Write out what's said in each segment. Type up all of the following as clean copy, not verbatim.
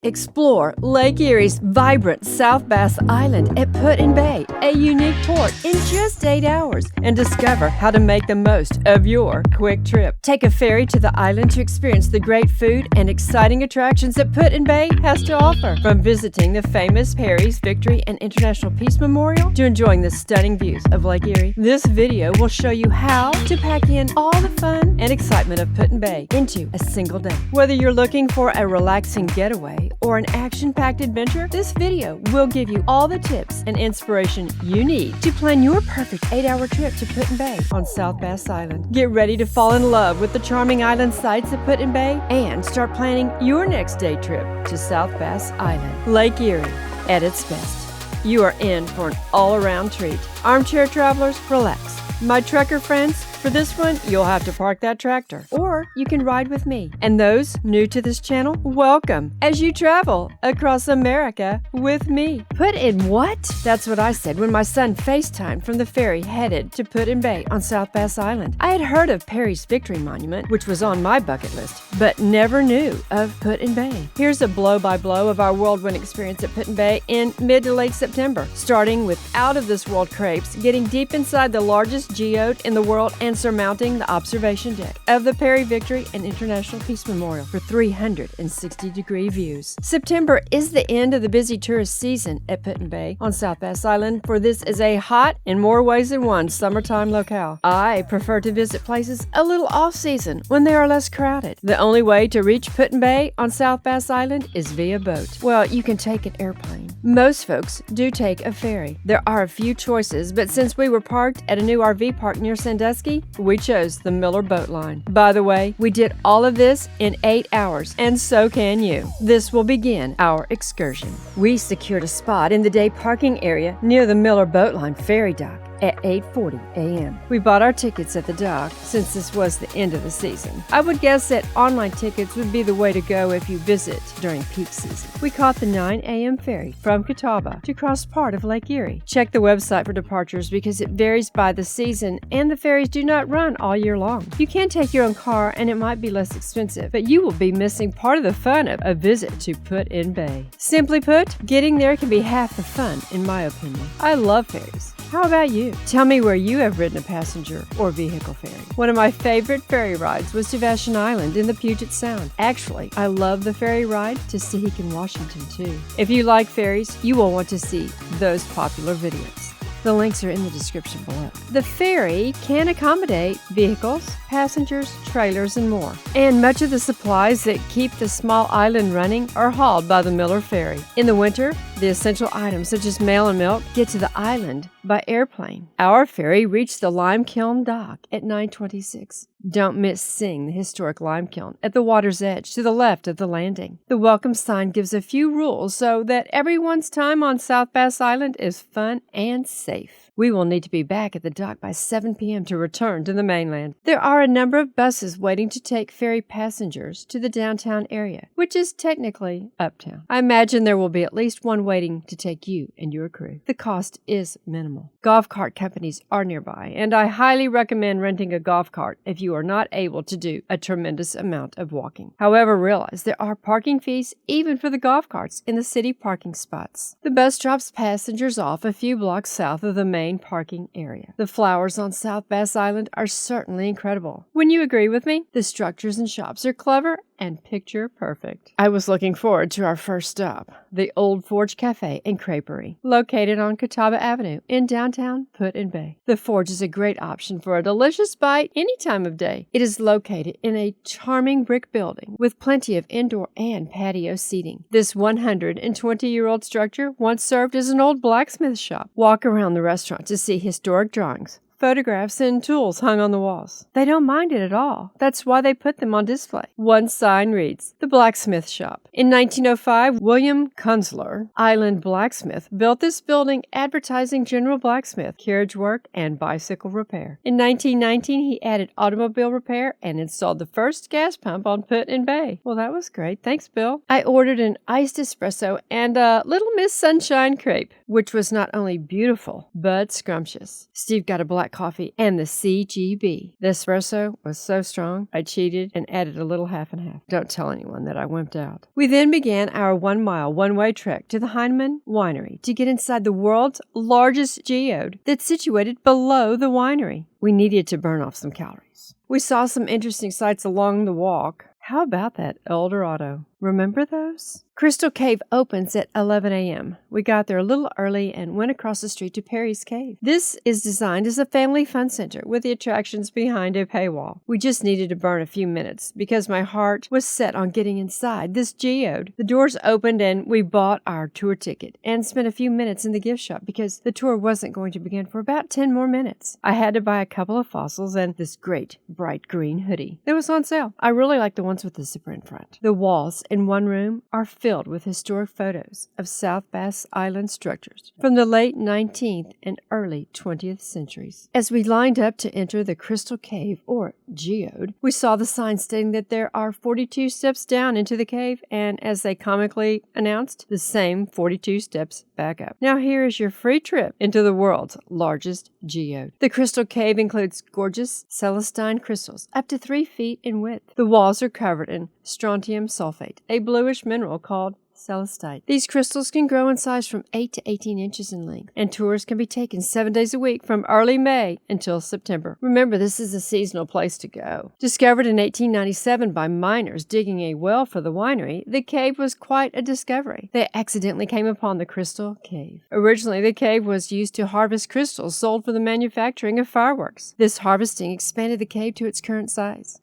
Explore Lake Erie's vibrant South Bass Island at Put-in-Bay, a unique port, in just 8 hours, and discover how to make the most of your quick trip. Take a ferry to the island to experience the great food and exciting attractions that Put-in-Bay has to offer. From visiting the famous Perry's Victory and International Peace Memorial to enjoying the stunning views of Lake Erie, this video will show you how to pack in all the fun and excitement of Put-in-Bay into a single day. Whether you're looking for a relaxing getaway or an action-packed adventure, this video will give you all the tips and inspiration you need to plan your perfect 8-hour trip to Put-in-Bay on South Bass Island. Get ready to fall in love with the charming island sights at Put-in-Bay and start planning your next day trip to South Bass Island. Lake Erie at its best. You are in for an all-around treat. Armchair travelers, relax. My trucker friends, for this one, you'll have to park that tractor, or you can ride with me. And those new to this channel, welcome as you travel across America with me. Put in what? That's what I said when my son FaceTimed from the ferry headed to Put-in-Bay on South Bass Island. I had heard of Perry's Victory Monument, which was on my bucket list, but never knew of Put-in-Bay. Here's a blow-by-blow of our whirlwind experience at Put-in-Bay in mid to late September, starting with out-of-this-world crepes, getting deep inside the largest geode in the world, and surmounting the observation deck of the Perry Victory and International Peace Memorial for 360-degree views. September is the end of the busy tourist season at Put-in-Bay on South Bass Island, for this is a hot, in more ways than one, summertime locale. I prefer to visit places a little off-season when they are less crowded. The only way to reach Put-in-Bay on South Bass Island is via boat. Well, you can take an airplane. Most folks do take a ferry. There are a few choices, but since we were parked at a new RV park near Sandusky, we chose the Miller Boat Line. By the way, we did all of this in 8 hours, and so can you. This will begin our excursion. We secured a spot in the day parking area near the Miller Boat Line ferry dock at 8:40 a.m. We bought our tickets at the dock since this was the end of the season. I would guess that online tickets would be the way to go if you visit during peak season. We caught the 9 a.m. ferry from Catawba to cross part of Lake Erie. Check the website for departures because it varies by the season and the ferries do not run all year long. You can take your own car and it might be less expensive, but you will be missing part of the fun of a visit to Put-in-Bay. Simply put, getting there can be half the fun in my opinion. I love ferries. How about you? Tell me where you have ridden a passenger or vehicle ferry. One of my favorite ferry rides was to Vashon Island in the Puget Sound. Actually, I love the ferry ride to Sehican, Washington too. If you like ferries, you will want to see those popular videos. The links are in the description below. The ferry can accommodate vehicles, passengers, trailers, and more. And much of the supplies that keep the small island running are hauled by the Miller Ferry. In the winter, the essential items such as mail and milk get to the island by airplane. Our ferry reached the lime kiln dock at 9:26. Don't miss seeing the historic lime kiln at the water's edge to the left of the landing. The welcome sign gives a few rules so that everyone's time on South Bass Island is fun and safe. We will need to be back at the dock by 7 p.m. to return to the mainland. There are a number of buses waiting to take ferry passengers to the downtown area, which is technically uptown. I imagine there will be at least one waiting to take you and your crew. The cost is minimal. Golf cart companies are nearby, and I highly recommend renting a golf cart if you are not able to do a tremendous amount of walking. However, realize there are parking fees even for the golf carts in the city parking spots. The bus drops passengers off a few blocks south of the main parking area. The flowers on South Bass Island are certainly incredible. Wouldn't you agree with me? The structures and shops are clever and picture perfect. I was looking forward to our first stop, the Old Forge Cafe and Creperie, located on Catawba Avenue in downtown Put-in-Bay. The Forge is a great option for a delicious bite any time of day. It is located in a charming brick building with plenty of indoor and patio seating. This 120-year-old structure once served as an old blacksmith shop. Walk around the restaurant to see historic drawings, photographs, and tools hung on the walls. They don't mind it at all. That's why they put them on display. One sign reads, The Blacksmith Shop. In 1905, William Kunzler, island blacksmith, built this building advertising general blacksmith, carriage work, and bicycle repair. In 1919, he added automobile repair and installed the first gas pump on Put-in-Bay. Well, that was great. Thanks, Bill. I ordered an iced espresso and a Little Miss Sunshine crepe, which was not only beautiful, but scrumptious. Steve got a black black coffee, and the CGB. The espresso was so strong, I cheated and added a little half and half. Don't tell anyone that I wimped out. We then began our 1-mile, one-way trek to the Heinemann Winery to get inside the world's largest geode that's situated below the winery. We needed to burn off some calories. We saw some interesting sights along the walk. How about that El Dorado? Remember those? Crystal Cave opens at 11 a.m. We got there a little early and went across the street to Perry's Cave. This is designed as a family fun center with the attractions behind a paywall. We just needed to burn a few minutes because my heart was set on getting inside this geode. The doors opened and we bought our tour ticket and spent a few minutes in the gift shop because the tour wasn't going to begin for about 10 more minutes. I had to buy a couple of fossils and this great bright green hoodie that was on sale. I really like the ones with the zipper in front. The walls in one room are filled with historic photos of South Bass Island structures from the late 19th and early 20th centuries. As we lined up to enter the Crystal Cave, or geode, we saw the sign stating that there are 42 steps down into the cave, and as they comically announced, the same 42 steps back up. Now here is your free trip into the world's largest geode. The Crystal Cave includes gorgeous celestine crystals up to 3 feet in width. The walls are covered in strontium sulfate, a bluish mineral called celestite. These crystals can grow in size from 8 to 18 inches in length, and tours can be taken 7 days a week from early May until September. Remember, this is a seasonal place to go. Discovered in 1897 by miners digging a well for the winery, the cave was quite a discovery. They accidentally came upon the Crystal Cave. Originally, the cave was used to harvest crystals sold for the manufacturing of fireworks. This harvesting expanded the cave to its current size.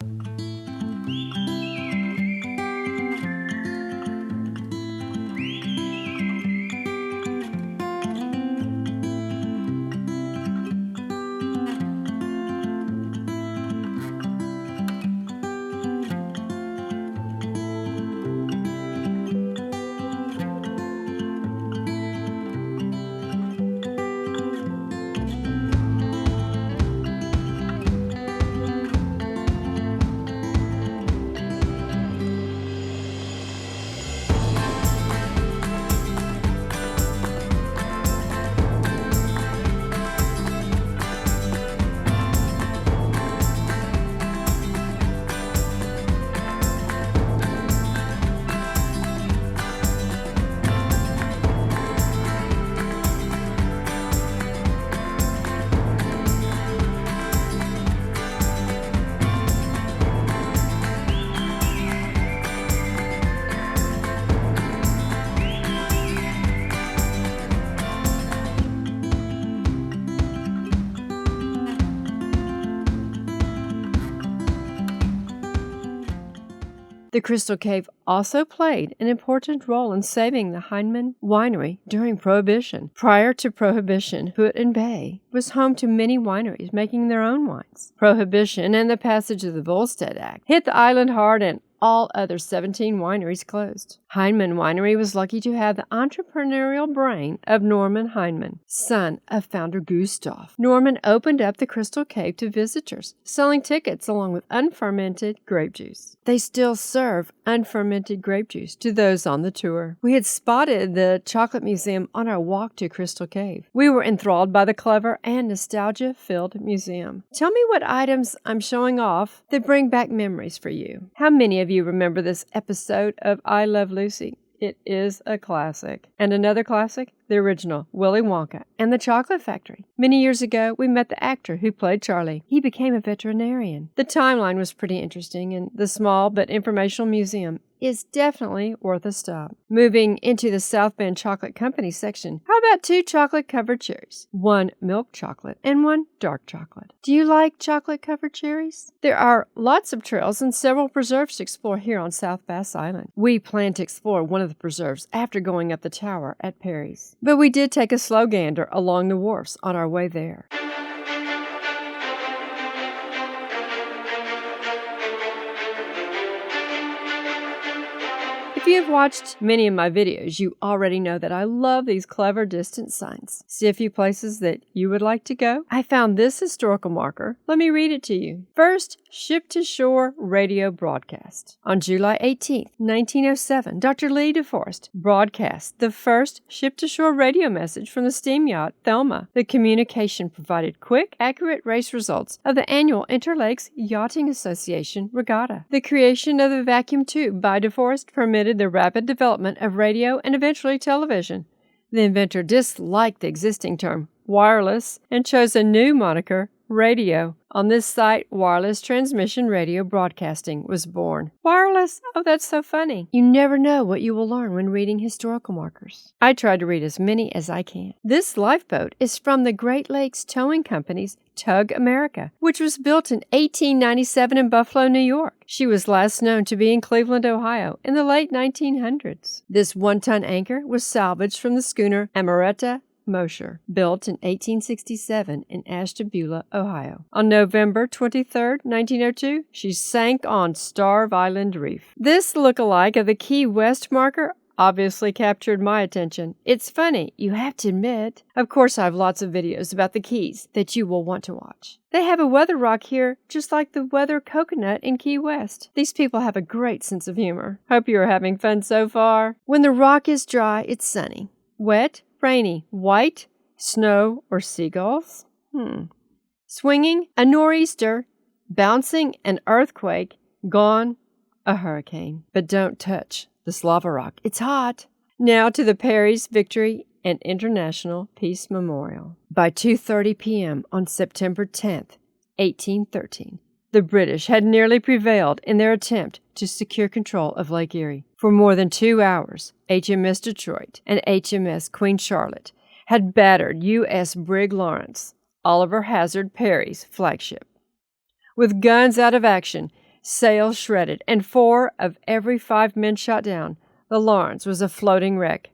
The Crystal Cave also played an important role in saving the Heinemann Winery during Prohibition. Prior to Prohibition, Put-in-Bay was home to many wineries making their own wines. Prohibition and the passage of the Volstead Act hit the island hard, and all other 17 wineries closed. Heinemann Winery was lucky to have the entrepreneurial brain of Norman Heinemann, son of founder Gustav. Norman opened up the Crystal Cave to visitors, selling tickets along with unfermented grape juice. They still serve unfermented grape juice to those on the tour. We had spotted the Chocolate Museum on our walk to Crystal Cave. We were enthralled by the clever and nostalgia-filled museum. Tell me what items I'm showing off that bring back memories for you. How many of you remember this episode of I Love Lucy? It is a classic. And another classic, the original Willy Wonka and the Chocolate Factory. Many years ago, we met the actor who played Charlie. He became a veterinarian. The timeline was pretty interesting, and the small but informational museum is definitely worth a stop. Moving into the South Bend Chocolate Company section, how about 2 chocolate-covered cherries? 1 milk chocolate and 1 dark chocolate. Do you like chocolate-covered cherries? There are lots of trails and several preserves to explore here on South Bass Island. We plan to explore one of the preserves after going up the tower at Perry's. But we did take a slow gander along the wharfs on our way there. If you have watched many of my videos, you already know that I love these clever distance signs. See a few places that you would like to go? I found this historical marker. Let me read it to you. First, ship-to-shore radio broadcast. On July 18, 1907, Dr. Lee DeForest broadcast the first ship-to-shore radio message from the steam yacht Thelma. The communication provided quick, accurate race results of the annual Interlakes Yachting Association regatta. The creation of the vacuum tube by DeForest permitted the rapid development of radio and eventually television. The inventor disliked the existing term wireless and chose a new moniker, radio. On this site, wireless transmission radio broadcasting was born. Wireless? Oh, that's so funny. You never know what you will learn when reading historical markers. I try to read as many as I can. This lifeboat is from the Great Lakes Towing Company's Tug America, which was built in 1897 in Buffalo, New York. She was last known to be in Cleveland, Ohio in the late 1900s. This one-ton anchor was salvaged from the schooner Amaretta Mosher, built in 1867 in Ashtabula, Ohio. On November 23, 1902, she sank on Starve Island Reef. This look-alike of the Key West marker obviously captured my attention. It's funny, you have to admit. Of course, I have lots of videos about the Keys that you will want to watch. They have a weather rock here, just like the weather coconut in Key West. These people have a great sense of humor. Hope you are having fun so far. When the rock is dry, it's sunny. Wet, rainy, white, snow, or seagulls? Swinging, a nor'easter. Bouncing, an earthquake. Gone, a hurricane. But don't touch this lava rock. It's hot. Now to the Perry's Victory and International Peace Memorial. By 2:30 p.m. on September 10th, 1813, the British had nearly prevailed in their attempt to secure control of Lake Erie. For more than 2 hours, HMS Detroit and HMS Queen Charlotte had battered U.S. brig Lawrence, Oliver Hazard Perry's flagship. With guns out of action, sails shredded, and 4 of every 5 men shot down, the Lawrence was a floating wreck.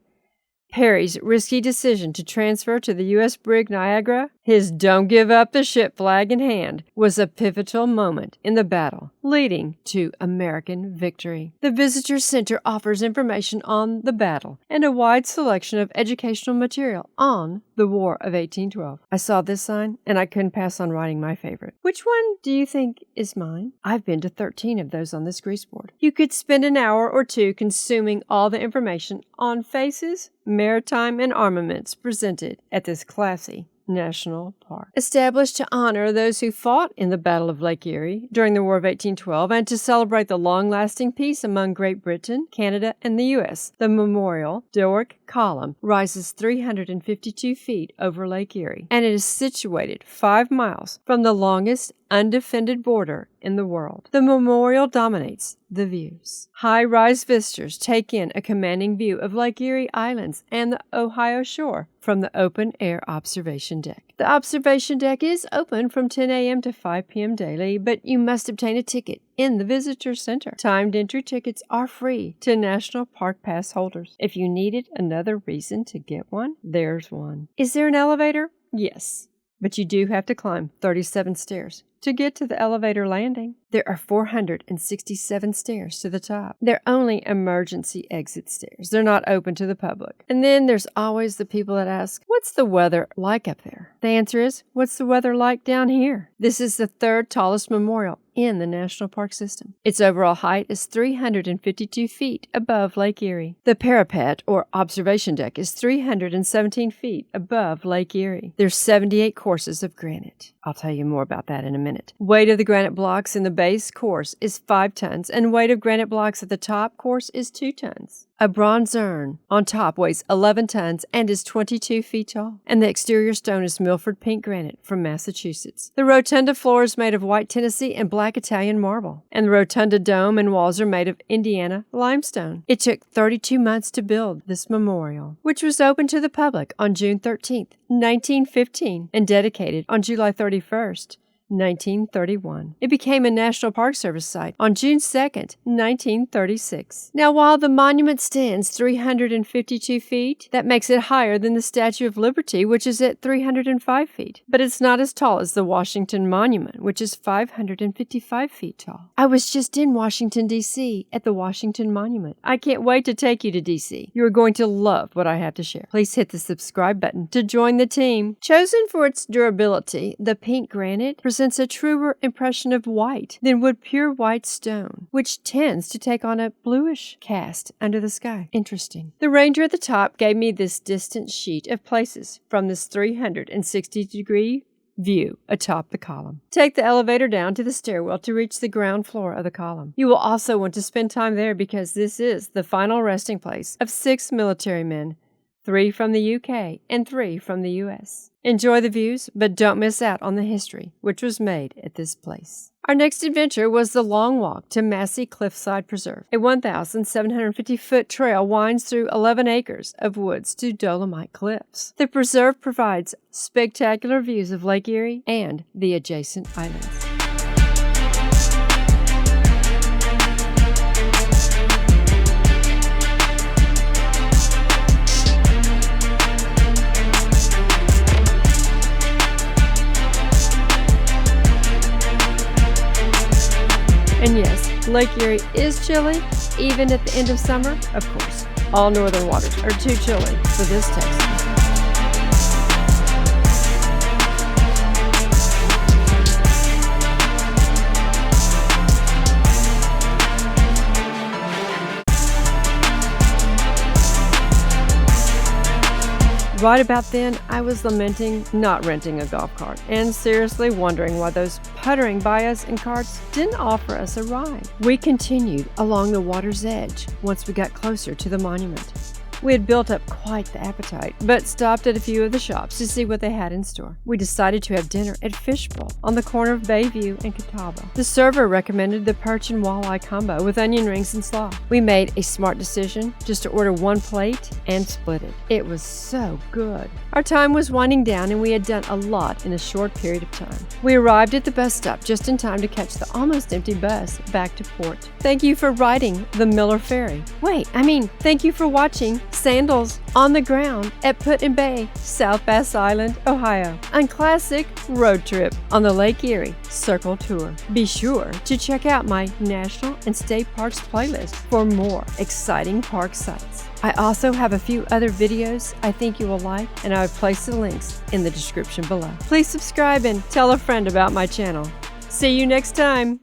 Perry's risky decision to transfer to the U.S. brig Niagara, his don't give up the ship flag in hand, was a pivotal moment in the battle, leading to American victory. The Visitor Center offers information on the battle and a wide selection of educational material on the War of 1812. I saw this sign, and I couldn't pass on writing my favorite. Which one do you think is mine? I've been to 13 of those on this greaseboard. You could spend an hour or two consuming all the information on faces, maritime, and armaments presented at this classy National Park. Established to honor those who fought in the Battle of Lake Erie during the War of 1812 and to celebrate the long-lasting peace among Great Britain, Canada, and the U.S., the Memorial Doric Column rises 352 feet over Lake Erie, and it is situated 5 miles from the longest undefended border in the world. The memorial dominates the views. High-rise visitors take in a commanding view of Lake Erie Islands and the Ohio shore from the open-air observation deck. The observation deck is open from 10 a.m. to 5 p.m. daily, but you must obtain a ticket in the Visitor Center. Timed entry tickets are free to National Park Pass holders. If you needed another reason to get one, there's one. Is there an elevator? Yes, but you do have to climb 37 stairs to get to the elevator landing. There are 467 stairs to the top. They're only emergency exit stairs. They're not open to the public. And then there's always the people that ask, what's the weather like up there? The answer is, what's the weather like down here? This is the 3rd tallest memorial in the National Park System. Its overall height is 352 feet above Lake Erie. The parapet, or observation deck, is 317 feet above Lake Erie. There's 78 courses of granite. I'll tell you more about that in a minute. Weight of the granite blocks in the base course is 5 tons, and weight of granite blocks at the top course is 2 tons. A bronze urn on top weighs 11 tons and is 22 feet tall, and the exterior stone is Milford pink granite from Massachusetts. The rotunda floor is made of white Tennessee and black Italian marble, and the rotunda dome and walls are made of Indiana limestone. It took 32 months to build this memorial, which was opened to the public on June 13th, 1915, and dedicated on July 31st, 1931. It became a National Park Service site on June 2nd, 1936. Now, while the monument stands 352 feet, that makes it higher than the Statue of Liberty, which is at 305 feet. But it's not as tall as the Washington Monument, which is 555 feet tall. I was just in Washington, D.C. at the Washington Monument. I can't wait to take you to D.C. You are going to love what I have to share. Please hit the subscribe button to join the team. Chosen for its durability, the pink granite presents a truer impression of white than would pure white stone, which tends to take on a bluish cast under the sky. Interesting. The ranger at the top gave me this distant sheet of places from this 360-degree view atop the column. Take the elevator down to the stairwell to reach the ground floor of the column. You will also want to spend time there because this is the final resting place of 6 military men, 3 from the UK and 3 from the US. Enjoy the views, but don't miss out on the history which was made at this place. Our next adventure was the long walk to Massey Cliffside Preserve. A 1,750-foot trail winds through 11 acres of woods to Dolomite Cliffs. The preserve provides spectacular views of Lake Erie and the adjacent islands. And yes, Lake Erie is chilly, even at the end of summer. Of course, all northern waters are too chilly for this Texas. Right about then, I was lamenting not renting a golf cart and seriously wondering why those puttering by us in carts didn't offer us a ride. We continued along the water's edge once we got closer to the monument. We had built up quite the appetite, but stopped at a few of the shops to see what they had in store. We decided to have dinner at Fishbowl on the corner of Bayview and Catawba. The server recommended the perch and walleye combo with onion rings and slaw. We made a smart decision just to order one plate and split it. It was so good. Our time was winding down and we had done a lot in a short period of time. We arrived at the bus stop just in time to catch the almost empty bus back to port. Thank you for riding the Miller Ferry. Thank you for watching Sandals on the Ground at Put-in-Bay, South Bass Island, Ohio. Unclassic road trip on the Lake Erie Circle Tour. Be sure to check out my National and State Parks playlist for more exciting park sites. I also have a few other videos I think you will like, and I will place the links in the description below. Please subscribe and tell a friend about my channel. See you next time.